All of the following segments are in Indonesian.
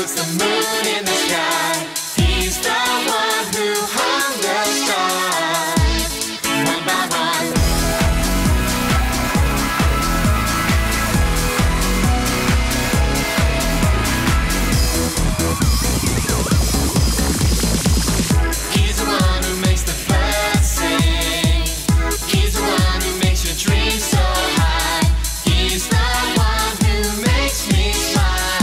puts the moon in the sky. He's the one who hung the stars one by one. He's the one who makes the birds sing. He's the one who makes your dreams so high. He's the one who makes me smile.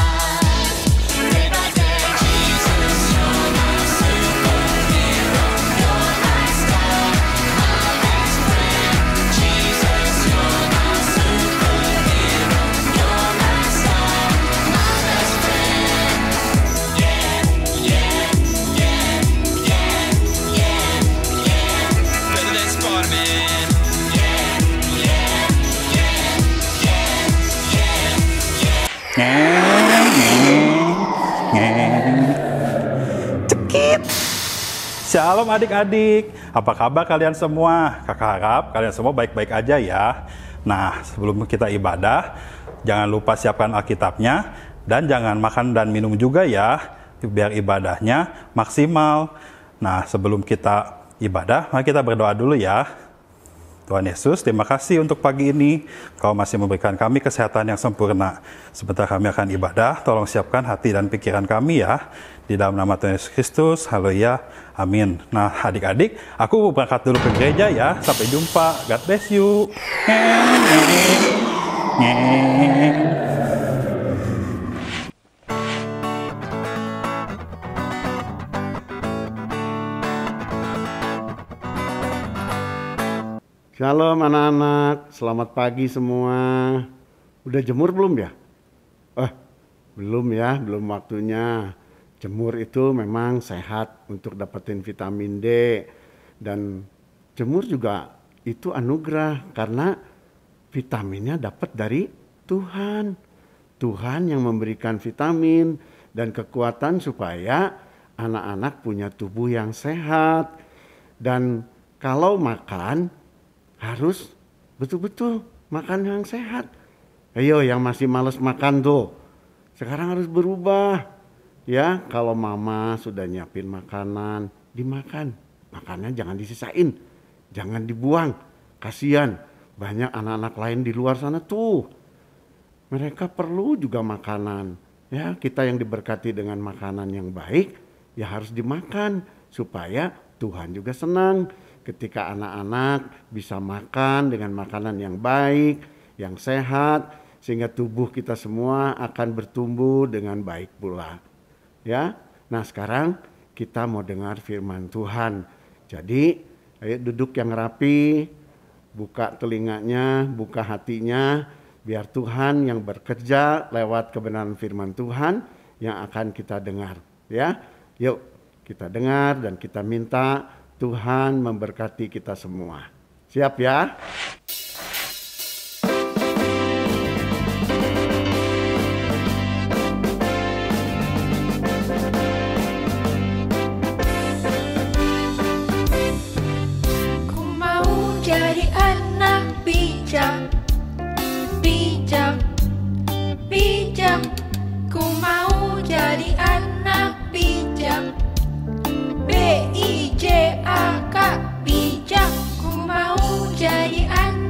Day by day, Jesus, you're my superhero. You're my star, my best friend. Jesus, you're my superhero. You're my star, my best friend. Yeah, yeah, yeah, yeah, yeah, yeah. Better than Spider-Man. Yeah, yeah, yeah, yeah, yeah, yeah. Cekip. Shalom adik-adik, apa kabar kalian semua? Kakak harap kalian semua baik-baik aja ya. Nah, sebelum kita ibadah, jangan lupa siapkan Alkitabnya dan jangan makan dan minum juga ya, biar ibadahnya maksimal. Nah, sebelum kita ibadah, mari kita berdoa dulu ya. Tuhan Yesus, terima kasih untuk pagi ini. Kau masih memberikan kami kesehatan yang sempurna. Sebentar kami akan ibadah, tolong siapkan hati dan pikiran kami ya. Di dalam nama Tuhan Yesus Kristus, haleluya, amin. Nah adik-adik, aku berangkat dulu ke gereja ya. Sampai jumpa, God bless you. Shalom anak-anak, selamat pagi semua. Udah jemur belum ya? Belum ya, belum waktunya. Jemur itu memang sehat untuk dapetin vitamin D. Dan jemur juga itu anugerah karena vitaminnya dapat dari Tuhan. Tuhan yang memberikan vitamin dan kekuatan supaya anak-anak punya tubuh yang sehat. Dan kalau makan harus betul-betul makan yang sehat. Ayo yang masih males makan tuh, sekarang harus berubah. Ya, kalau mama sudah nyiapin makanan, dimakan. Makannya jangan disisain, jangan dibuang. Kasihan, banyak anak-anak lain di luar sana tuh. Mereka perlu juga makanan. Ya, kita yang diberkati dengan makanan yang baik, ya harus dimakan supaya Tuhan juga senang. Ketika anak-anak bisa makan dengan makanan yang baik, yang sehat, sehingga tubuh kita semua akan bertumbuh dengan baik pula. Ya, nah sekarang kita mau dengar firman Tuhan. Jadi, ayo duduk yang rapi, buka telinganya, buka hatinya, biar Tuhan yang bekerja lewat kebenaran firman Tuhan yang akan kita dengar. Ya, yuk kita dengar dan kita minta Tuhan memberkati kita semua. Siap ya? Ku mau jadi anak bijak, bijak, bijak. Ku mau jadi anak bijak. B-I-J-A-K, bijak. Ku mau jadi anak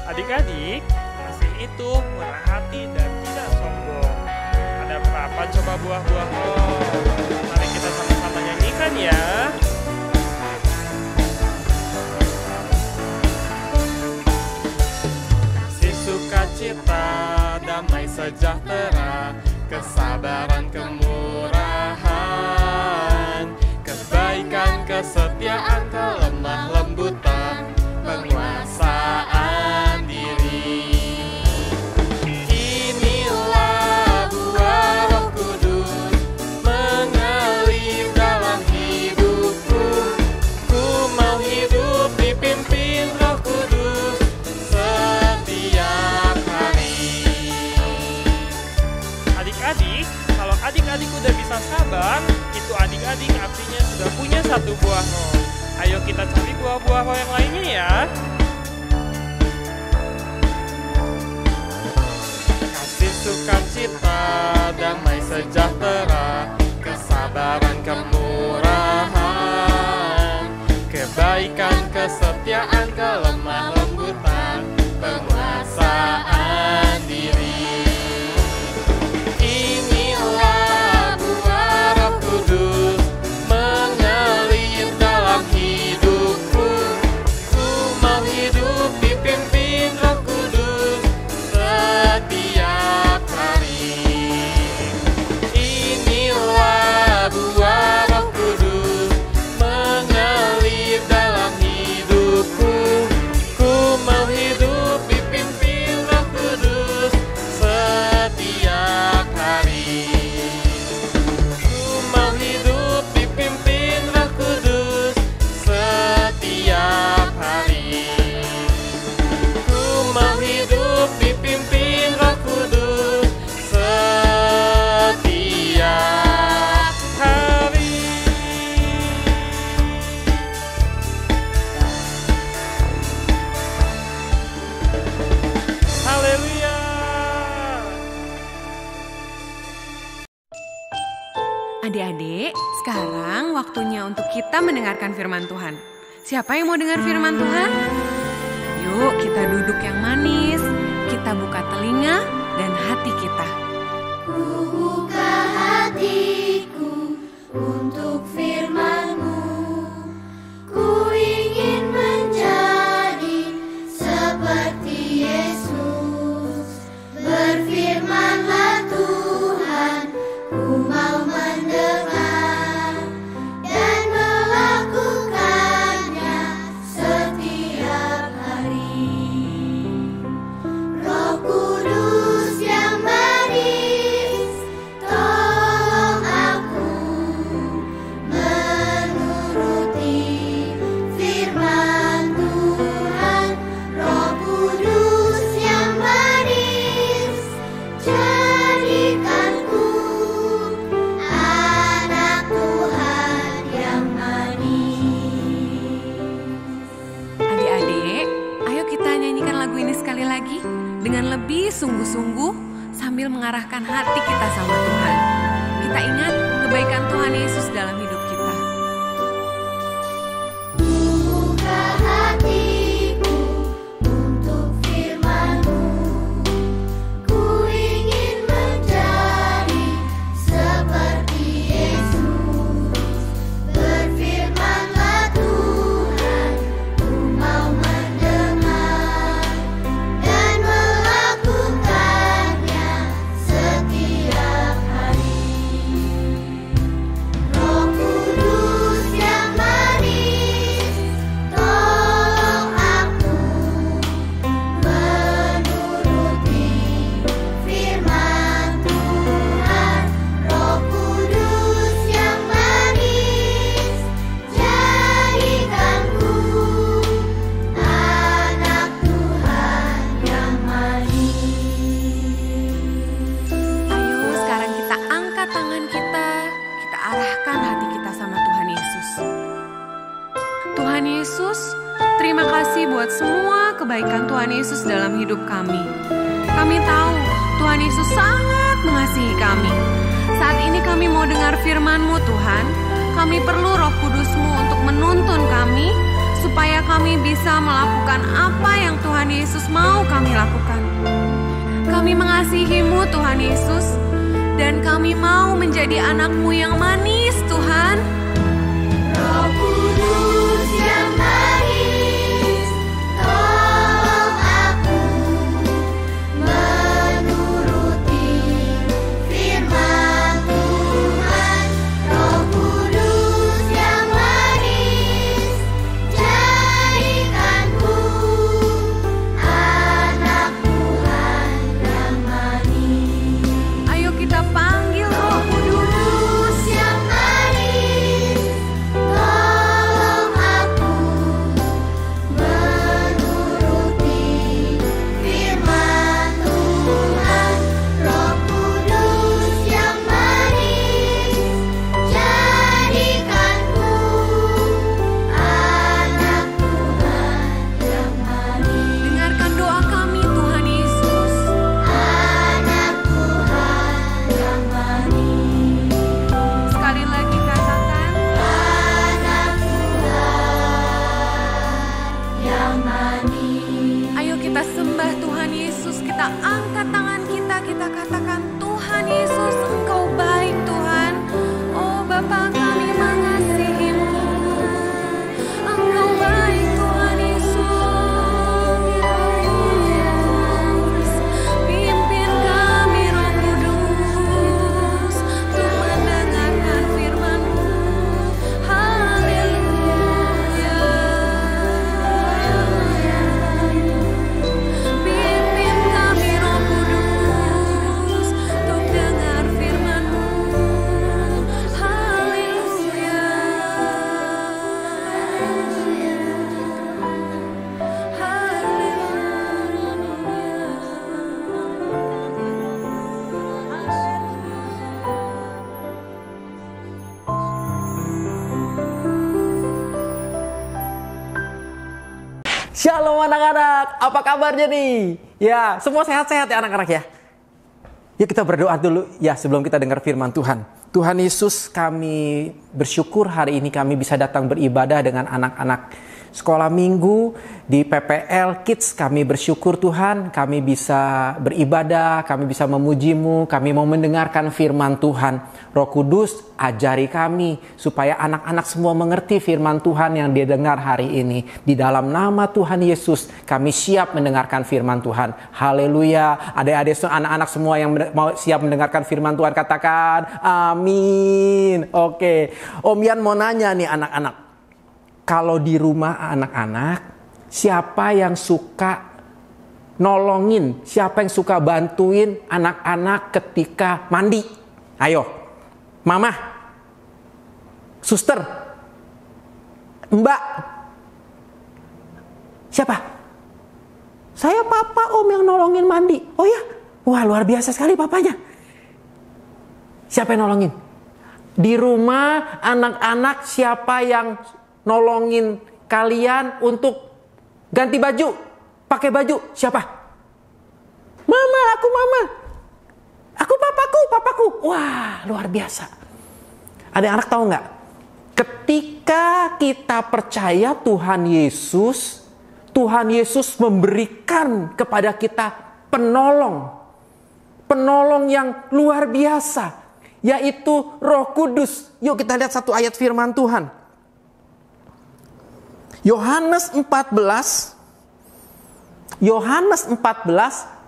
Adik-adik, kasih itu murah hati dan tidak sombong. Ada berapa coba buah-buah roh? Mari kita sama-sama nyanyikan ya. Kasih, sukacita, damai sejahtera, kesabaran, kemurahan, kebaikan, kesetiaan, kelemah lembutan, penguasaan diri. Inilah buah Roh Kudus mengalir dalam hidupku. Ku mau hidup dipimpin Roh Kudus setiap hari. Adik-adik, kalau adik-adik udah bisa sabar, itu adik-adik artinya sudah punya satu buah roh. Ayo kita cari buah-buah roh yang lainnya ya. Kasih, sukacita, damai sejahtera, kesabaran, kemurahan, kebaikan, kesetiaan, kelemah lembutan, penguasaan diri. Inilah buah Roh Kudus mengalir dalam hidupku. Ku mau hidup dipimpin Roh Kudus setiap hari. Inilah buah Roh Kudus mengalir dalam hidupku. Ku mau hidup dipimpin Roh Kudus setiap hari. Ku mau hidup dipimpin Roh Kudus setiap hari. Ku mau hidup dipimpin Roh Kudus setiap hari. Haleluya. Adik-adik, sekarang waktunya untuk kita mendengarkan firman Tuhan. Siapa yang mau dengar firman Tuhan? Yuk kita duduk yang manis, kita buka telinga dan hati kita. Ku buka hatiku untuk firman-Mu. Ku ingin menjadi seperti Yesus. Berfirmanlah Tuhan, ku mau mendengar dan melakukannya setiap hari. Roh Kudus yang manis, tolong aku menuruti firman Tuhan. Roh Kudus yang manis, jadikanku anak Tuhan yang manis. Adik-adik, ayo kita nyanyikan lagu ini sekali lagi dengan lebih sungguh-sungguh sambil mengarahkan hati kita sama Tuhan. Kita ingat kebaikan Tuhan Yesus dalam hidup kita. Buka hatiku untuk firman-Mu. Ku ingin menjadi seperti Yesus. Berfirmanlah Tuhan, ku mau mendengar dan melakukannya setiap hari. Roh Kudus yang manis, tolong aku menuruti firman Tuhan. Roh Kudus yang manis, jadikanku anak Tuhan yang manis. Ayo sekarang kita angkat tangan kita arahkan hati kita sama Tuhan Yesus. Tuhan Yesus, terima kasih buat semua kebaikan Tuhan Yesus dalam hidup kami. Kami tahu Tuhan Yesus sangat mengasihi kami. Saat ini kami mau dengar firman-Mu Tuhan. Kami perlu Roh Kudus-Mu untuk menuntun kami, supaya supaya kami bisa melakukan apa yang Tuhan Yesus mau kami lakukan. Kami mengasihi-Mu Tuhan Yesus, dan kami mau menjadi anak-Mu yang manis Tuhan. Roh Kudus yang manis, tolong aku menuruti firman Tuhan. Roh Kudus yang manis, jadikanku anak Tuhan yang manis. Ayo kita panggil Roh Kudus yang manis, tolong aku menuruti firman Tuhan. Roh Kudus yang manis, jadikanku anak Tuhan yang manis. Dengarkan doa kami Tuhan Yesus. Anak Tuhan yang manis. Sekali lagi katakan, Anak Tuhan yang manis. ayo kita sembah Tuhan Yesus. Kita angkat tangan kita, kita katakan, Tuhan Yesus, Engkau baik Tuhan. Oh Bapa, kami mengasihi-Mu. Engkau baik Tuhan Yesus. Pimpin kami Roh Kudus untuk mendengarkan firman-Mu. Haleluya. Pimpin kami Roh Kudus untuk dengar firman-Mu. Haleluya. Shalom anak-anak, apa kabarnya nih? Ya, semua sehat-sehat ya anak-anak ya? Yuk kita berdoa dulu ya sebelum kita dengar firman Tuhan. Tuhan Yesus, kami bersyukur hari ini kami bisa datang beribadah dengan anak-anak sekolah minggu di PPL Kids. Kami bersyukur Tuhan, kami bisa beribadah, kami bisa memuji-Mu, kami mau mendengarkan firman Tuhan. Roh Kudus, ajari kami supaya anak-anak semua mengerti firman Tuhan yang dia dengar hari ini. Di dalam nama Tuhan Yesus, kami siap mendengarkan firman Tuhan. Haleluya. Adik-adik, anak-anak semua yang mau siap mendengarkan firman Tuhan, katakan amin. Oke, Om Yan mau nanya nih anak-anak. Kalau di rumah anak-anak, siapa yang suka nolongin? Siapa yang suka bantuin anak-anak ketika mandi? Ayo, Mama, Suster, Mbak. Siapa? Saya Papa Om yang nolongin mandi. Oh ya? Wah, luar biasa sekali papanya. Siapa yang nolongin? Di rumah anak-anak siapa yang nolongin kalian untuk ganti baju, pakai baju? Siapa? Mama, aku Mama. Aku papaku. Wah, luar biasa. Anak-anak tahu nggak? Ketika kita percaya Tuhan Yesus memberikan kepada kita penolong yang luar biasa, yaitu Roh Kudus. Yuk kita lihat satu ayat firman Tuhan. Yohanes 14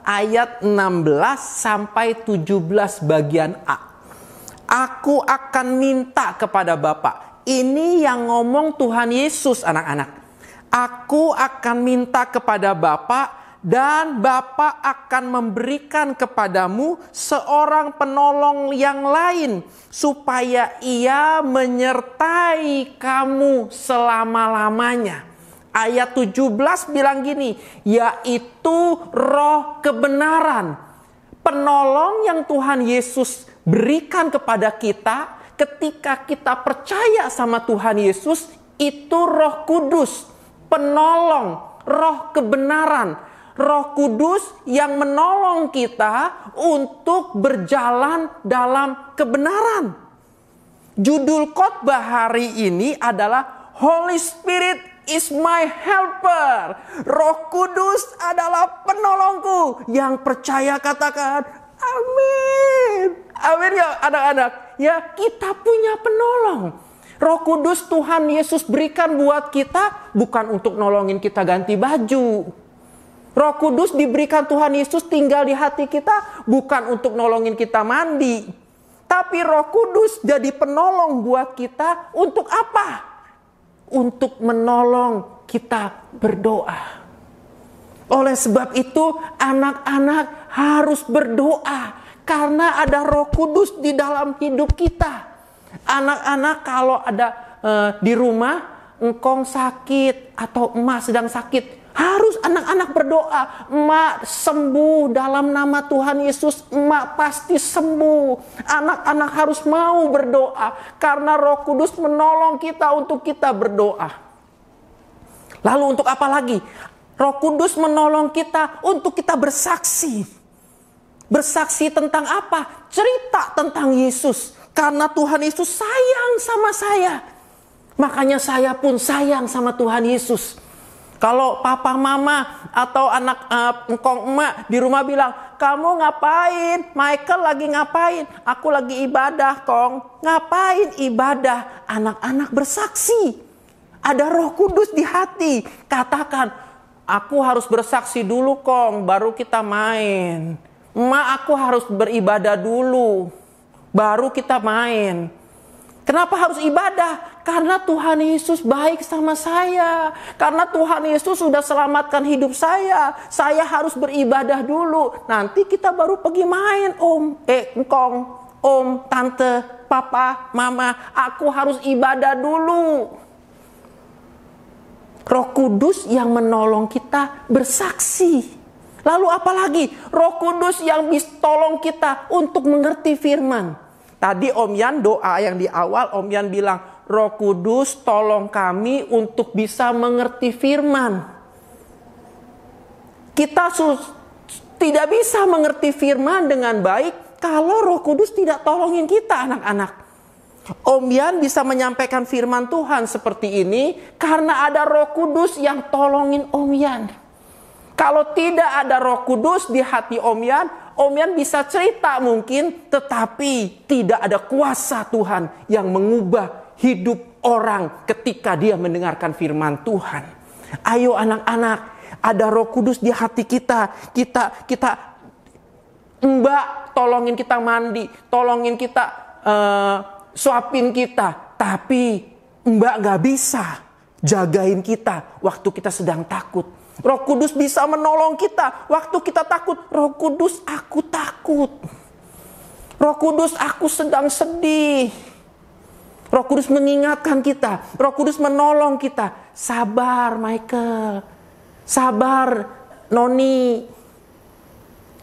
ayat 16 sampai 17 bagian A. Aku akan minta kepada Bapa. Ini yang ngomong Tuhan Yesus anak-anak. Aku akan minta kepada Bapa dan Bapa akan memberikan kepadamu seorang penolong yang lain supaya ia menyertai kamu selama-lamanya. Ayat 17 bilang gini, yaitu Roh kebenaran. Penolong yang Tuhan Yesus berikan kepada kita ketika kita percaya sama Tuhan Yesus itu Roh Kudus, penolong, Roh kebenaran. Roh Kudus yang menolong kita untuk berjalan dalam kebenaran. Judul khotbah hari ini adalah Holy Spirit is my helper. Roh Kudus adalah penolongku. Yang percaya katakan amin. Amin ya anak-anak. Ya, kita punya penolong. Roh Kudus Tuhan Yesus berikan buat kita bukan untuk nolongin kita ganti baju. Roh Kudus diberikan Tuhan Yesus tinggal di hati kita bukan untuk nolongin kita mandi. Tapi Roh Kudus jadi penolong buat kita untuk apa? Untuk menolong kita berdoa. Oleh sebab itu anak-anak harus berdoa. Karena ada Roh Kudus di dalam hidup kita. Anak-anak kalau ada di rumah, engkong sakit atau emak sedang sakit. Harus anak-anak berdoa. Emak sembuh dalam nama Tuhan Yesus. Emak pasti sembuh. Anak-anak harus mau berdoa. Karena Roh Kudus menolong kita untuk kita berdoa. Lalu untuk apa lagi? Roh Kudus menolong kita untuk kita bersaksi. Bersaksi tentang apa? Cerita tentang Yesus. Karena Tuhan Yesus sayang sama saya. Makanya saya pun sayang sama Tuhan Yesus. Kalau papa mama atau anak engkong emak di rumah bilang, kamu ngapain? Michael lagi ngapain? Aku lagi ibadah, Kong. Ngapain ibadah? Anak-anak bersaksi. Ada Roh Kudus di hati. Katakan, aku harus bersaksi dulu, Kong, baru kita main. Emak, aku harus beribadah dulu, baru kita main. Kenapa harus ibadah? Karena Tuhan Yesus baik sama saya. Karena Tuhan Yesus sudah selamatkan hidup saya. Saya harus beribadah dulu. Nanti kita baru pergi main, engkong, om, tante, papa, mama. Aku harus ibadah dulu. Roh Kudus yang menolong kita bersaksi. Lalu apa lagi? Roh Kudus yang bisa tolong kita untuk mengerti firman. Tadi Om Yan doa yang di awal, Om Yan bilang, Roh Kudus tolong kami untuk bisa mengerti firman. Kita tidak bisa mengerti firman dengan baik kalau Roh Kudus tidak tolongin kita, anak-anak. Om Yan bisa menyampaikan firman Tuhan seperti ini karena ada Roh Kudus yang tolongin Om Yan. Kalau tidak ada Roh Kudus di hati Om Yan bisa cerita mungkin, tetapi tidak ada kuasa Tuhan yang mengubah hidup orang ketika dia mendengarkan firman Tuhan. Ayo anak-anak, ada Roh Kudus di hati kita. Mbak tolongin kita mandi, tolongin kita suapin kita, tapi Mbak gak bisa jagain kita waktu kita sedang takut. Roh Kudus bisa menolong kita waktu kita takut. Roh Kudus, aku takut. Roh Kudus, aku sedang sedih. Roh Kudus mengingatkan kita. Roh Kudus menolong kita. Sabar Michael. Sabar Noni.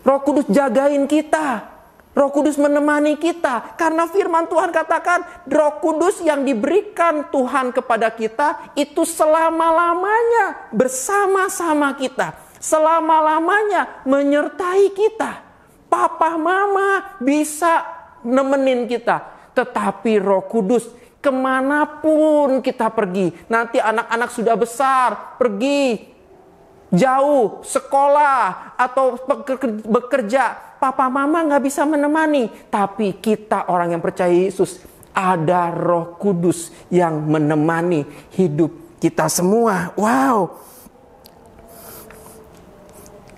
Roh Kudus jagain kita. Roh Kudus menemani kita. Karena firman Tuhan katakan, Roh Kudus yang diberikan Tuhan kepada kita itu selama-lamanya bersama-sama kita. Selama-lamanya menyertai kita. Papa mama bisa nemenin kita. Tetapi Roh Kudus kemanapun kita pergi. Nanti anak-anak sudah besar, pergi jauh, sekolah, atau bekerja. Papa mama gak bisa menemani. Tapi kita orang yang percaya Yesus, ada Roh Kudus yang menemani hidup kita semua. Wow.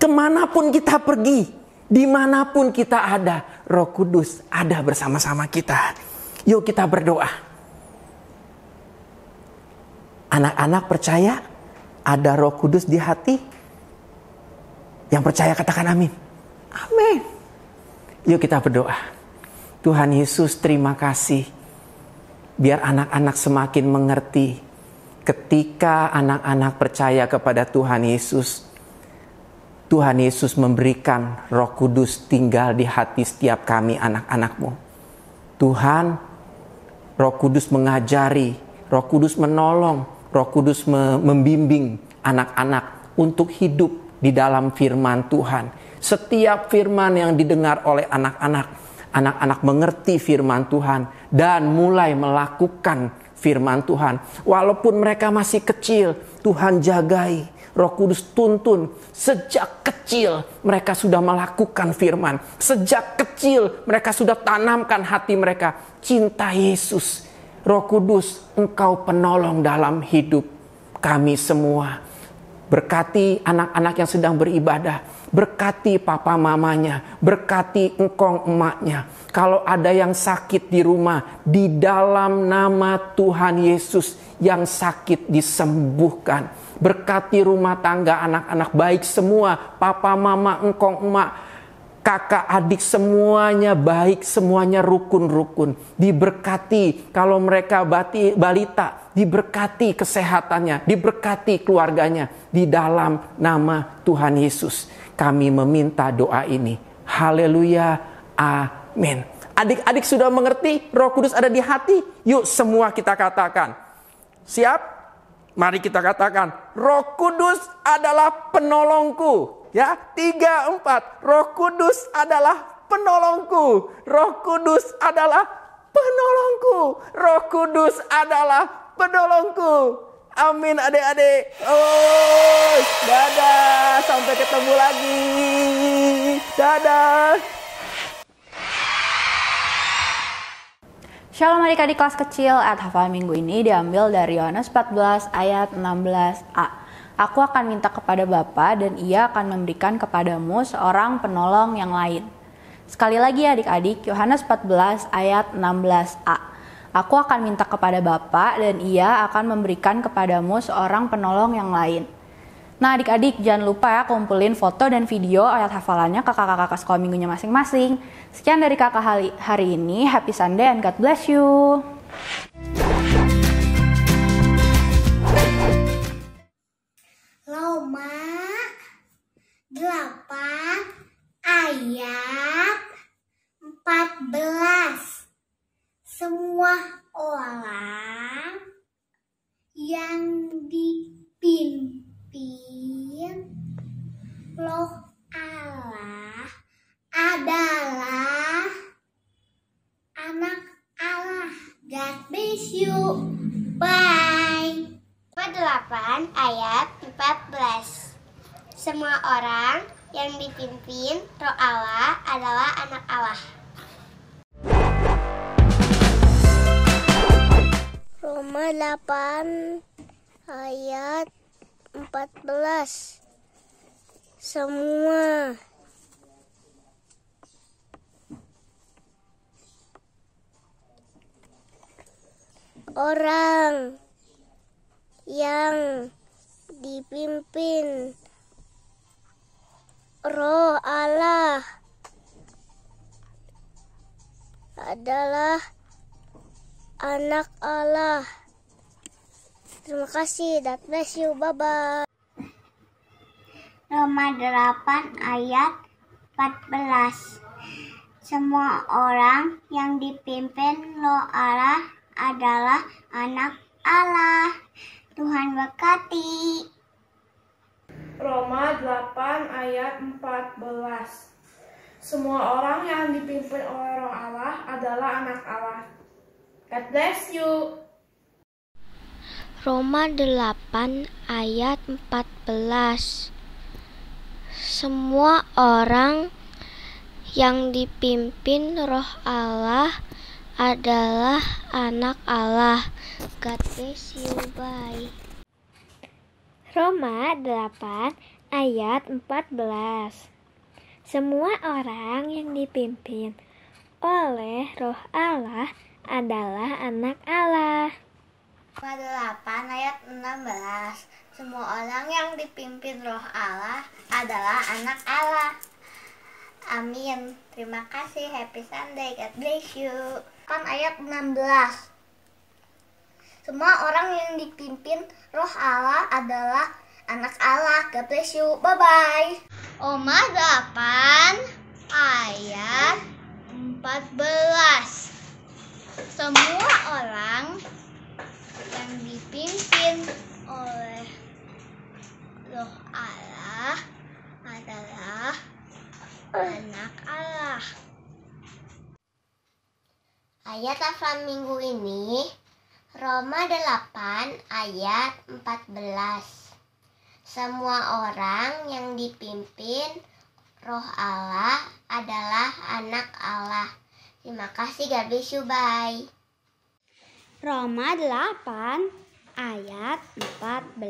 Kemanapun kita pergi, dimanapun kita ada, Roh Kudus ada bersama-sama kita. Yuk kita berdoa. Anak-anak percaya ada Roh Kudus di hati? Yang percaya katakan amin. Amin. Yuk kita berdoa. Tuhan Yesus, terima kasih. Biar anak-anak semakin mengerti. Ketika anak-anak percaya kepada Tuhan Yesus, Tuhan Yesus memberikan Roh Kudus tinggal di hati setiap kami anak-anak-Mu. Tuhan, Roh Kudus mengajari, Roh Kudus menolong, Roh Kudus membimbing anak-anak untuk hidup di dalam firman Tuhan. Setiap firman yang didengar oleh anak-anak, anak-anak mengerti firman Tuhan dan mulai melakukan firman Tuhan. Walaupun mereka masih kecil, Tuhan jagai, Roh Kudus tuntun. Sejak kecil mereka sudah melakukan firman. Sejak kecil mereka sudah tanamkan hati mereka cinta Yesus. Roh Kudus, Engkau penolong dalam hidup kami semua. Berkati anak-anak yang sedang beribadah. Berkati papa mamanya. Berkati engkong emaknya. Kalau ada yang sakit di rumah, di dalam nama Tuhan Yesus, yang sakit disembuhkan. Berkati rumah tangga anak-anak baik semua. Papa mama engkong emak, kakak adik semuanya baik, semuanya rukun-rukun. Diberkati kalau mereka balita, diberkati kesehatannya, diberkati keluarganya. Di dalam nama Tuhan Yesus kami meminta doa ini. Haleluya, amin. Adik-adik sudah mengerti Roh Kudus ada di hati? Yuk semua kita katakan. Siap? Mari kita katakan, Roh Kudus adalah penolongku. Ya, 3, 4. Roh Kudus adalah penolongku. Roh Kudus adalah penolongku. Roh Kudus adalah penolongku. Amin adik-adik. Oh, dadah. Sampai ketemu lagi. Dadah. Shalom adik-adik kelas kecil, ayat hafal minggu ini diambil dari Yohanes 14 ayat 16a. Aku akan minta kepada Bapa dan Ia akan memberikan kepadamu seorang penolong yang lain. Sekali lagi adik-adik, Yohanes 14 ayat 16a. Aku akan minta kepada Bapa dan Ia akan memberikan kepadamu seorang penolong yang lain. Nah adik-adik jangan lupa ya kumpulin foto dan video ayat hafalannya ke kakak-kakak sekolah minggunya masing-masing. Sekian dari kakak hari ini. Happy Sunday and God bless you. Roma 8 ayat 14. Semua orang yang dipimpin Roh Allah adalah anak Allah. God bless you. Bye. 8 ayat 14. Semua orang yang dipimpin Roh Allah adalah anak Allah. Roma 8 ayat 14. Semua orang yang dipimpin Roh Allah adalah anak Allah. Terima kasih. God bless you. Bye-bye. Roma 8 ayat 14. Semua orang yang dipimpin Roh Allah adalah anak Allah. Tuhan berkati. Roma 8 ayat 14. Semua orang yang dipimpin oleh Roh Allah adalah anak Allah. God bless you. Roma 8 ayat 14. Semua orang yang dipimpin Roh Allah adalah anak Allah. God bless you. Bye. Roma 8 ayat 14. Semua orang yang dipimpin oleh Roh Allah adalah anak Allah. Roma 8 ayat 16. Semua orang yang dipimpin Roh Allah adalah anak Allah. Amin. Terima kasih. Happy Sunday. God bless you. 8 ayat 16. Semua orang yang dipimpin Roh Allah adalah anak Allah. God bless you. Bye-bye. Roma 8 ayat 14. Semua orang yang dipimpin oleh Roh Allah adalah anak Allah. Ayat hafal minggu ini Roma 8 ayat 14. Semua orang yang dipimpin Roh Allah adalah anak Allah. Terima kasih, God bless you, bye. Roma 8 ayat 14.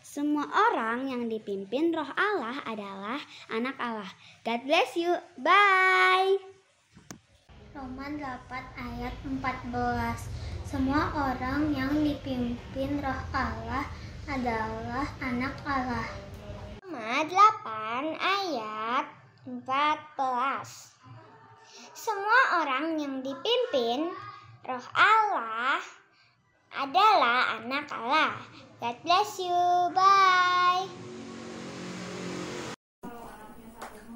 Semua orang yang dipimpin Roh Allah adalah anak Allah. God bless you. Bye. Roma 8 ayat 14. Semua orang yang dipimpin Roh Allah adalah anak Allah. Roma 8 ayat 14. Semua orang yang dipimpin Roh Allah adalah anak Allah. God bless you. Bye.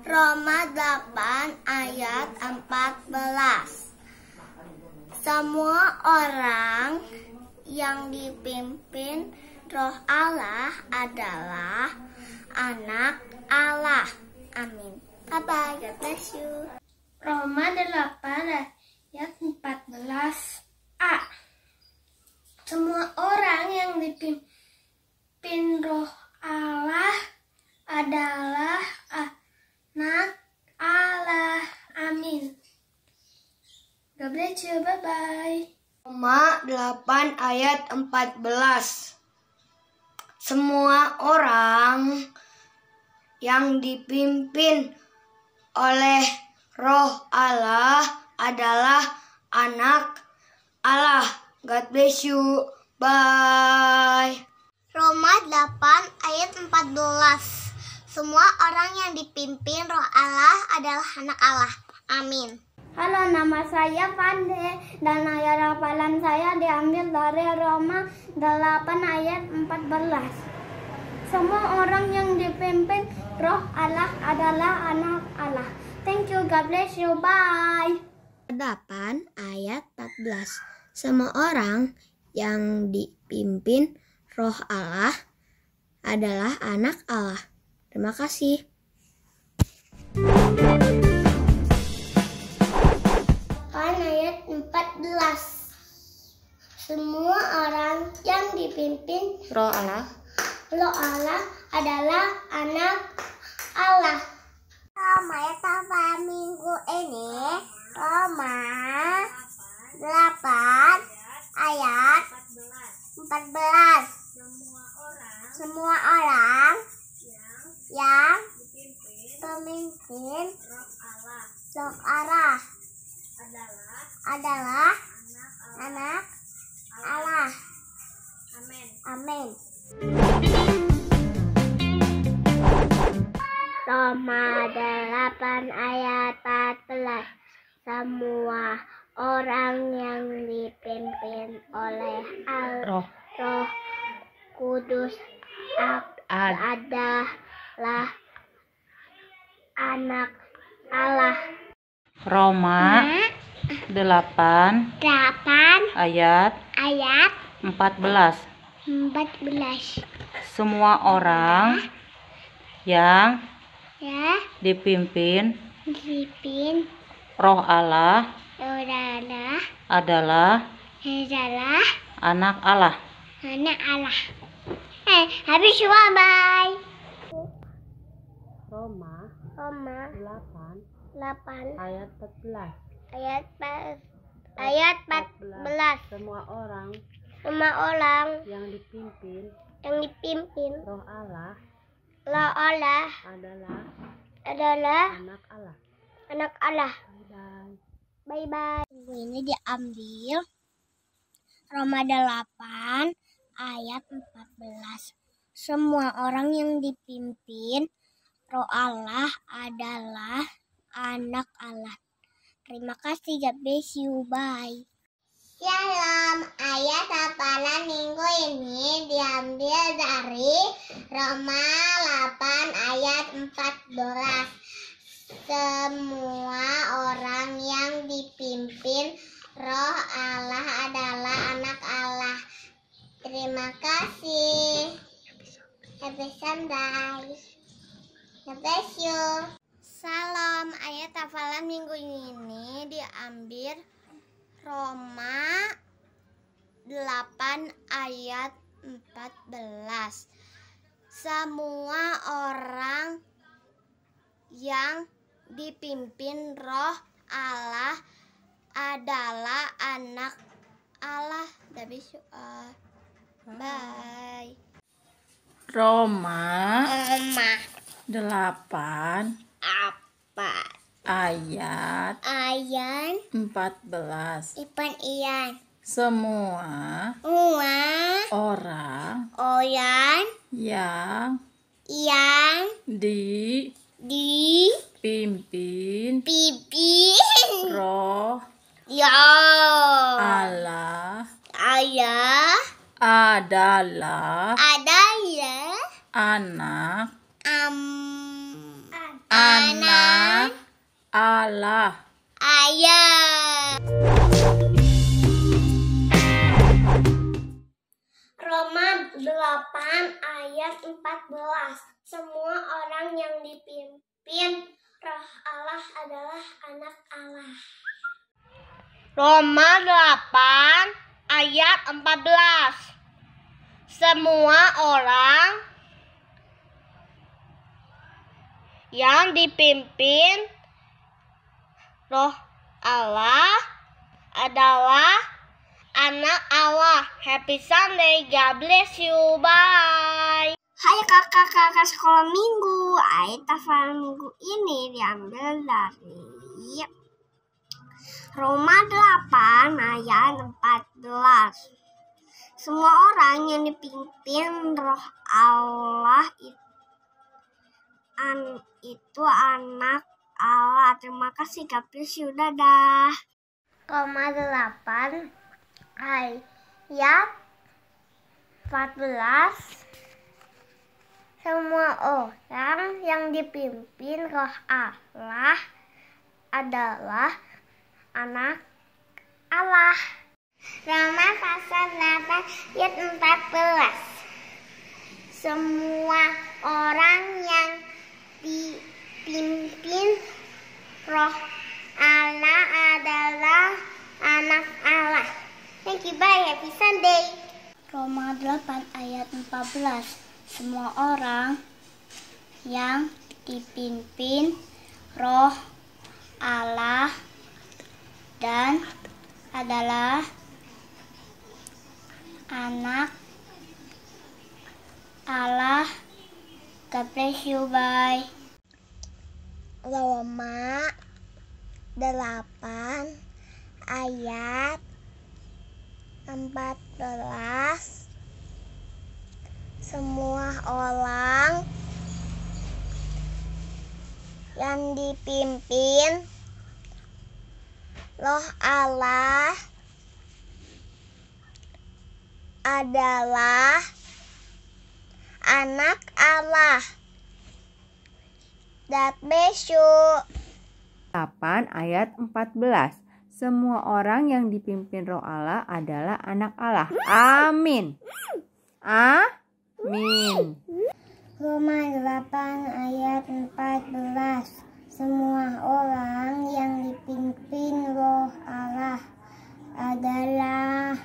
Roma 8 ayat 14. Semua orang yang dipimpin Roh Allah adalah anak Allah. Amin. Bye-bye. God bless you. Roma 8 ayat 14a. Semua orang yang dipimpin Roh Allah adalah anak Allah. Amin. God bless you. Bye-bye. Roma 8 ayat 14. Semua orang yang dipimpin oleh Roh Allah adalah anak Allah. God bless you. Bye. Roma 8 ayat 14. Semua orang yang dipimpin Roh Allah adalah anak Allah. Amin. Halo, nama saya Pande dan ayat hafalan saya diambil dari Roma 8 ayat 14. Semua orang yang dipimpin Roh Allah adalah anak Allah. Thank you, God bless you, bye. 8 ayat 14. Semua orang yang dipimpin Roh Allah adalah anak Allah. Terima kasih. Ayat 14. Semua orang yang dipimpin Roh Allah adalah anak Allah. Ayat apa minggu ini? Roma 8 ayat 14. Semua orang yang dipimpin Roh Allah adalah anak Allah. Amin. Roma 8 ayat 14. Semua orang yang dipimpin oleh Roh Kudus adalah anak Allah. Roma 8 ayat 14. Semua orang yang dipimpin Roh Allah adalah anak Allah. Habis semua, bye. Roma 8 ayat 14. ayat 14. Semua orang yang dipimpin dipimpin Roh Allah adalah anak anak Allah. Allah. Bye bye. Ini diambil Roma 8 ayat 14. Semua orang yang dipimpin Roh Allah adalah anak Allah. Terima kasih, God bless you, bye. Shalom, ayat hafalan minggu ini diambil dari Roma 8 ayat 14. Semua orang yang dipimpin Roh Allah adalah anak Allah. Terima kasih. Happy Sunday. God bless you. Salam, ayat hafalan minggu ini diambil Roma 8 ayat 14. Semua orang yang dipimpin Roh Allah adalah anak Allah. Bye. Roma 8 Apa? ayat Ayat 14. Ian. Semua orang yang dipimpin Roh Allah adalah anak Allah. Roma 8 ayat 14. Semua orang yang dipimpin Roh Allah adalah anak Allah. Roma 8 ayat 14. Semua orang yang dipimpin Roh Allah adalah anak Allah. Happy Sunday, God bless you, bye. Hai kakak-kakak sekolah minggu. Ayat hafalan minggu ini diambil dari Roma 8 ayat 14. Semua orang yang dipimpin Roh Allah itu anak Allah. Terima kasih, God bless you, dadah. Roma 8 ayat 14. Semua orang yang dipimpin Roh Allah adalah anak Allah. Roma pasal 8 ayat 14. Semua orang yang dipimpin Roh Allah adalah anak Allah. Thank you, bye, happy Sunday. Roma 8 ayat 14. Semua orang yang dipimpin Roh Allah dan adalah anak Allah. God bless you, bye. Roma 8 ayat 14. Semua orang yang dipimpin Roh Allah adalah anak Allah. God bless you. 8 ayat 14. Semua orang yang dipimpin Roh Allah adalah anak Allah. Amin. Amin. Roma 8 ayat 14. Semua orang yang dipimpin Roh Allah adalah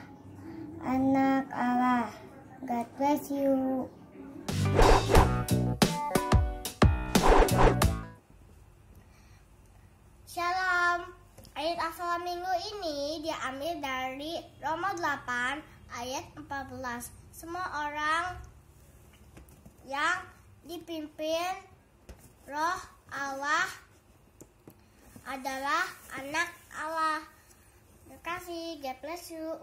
anak Allah. God bless you. Shalom. Ayat asal minggu ini diambil dari Roma 8 ayat 14. Semua orang yang dipimpin Roh Allah adalah anak Allah. Terima kasih. God bless you.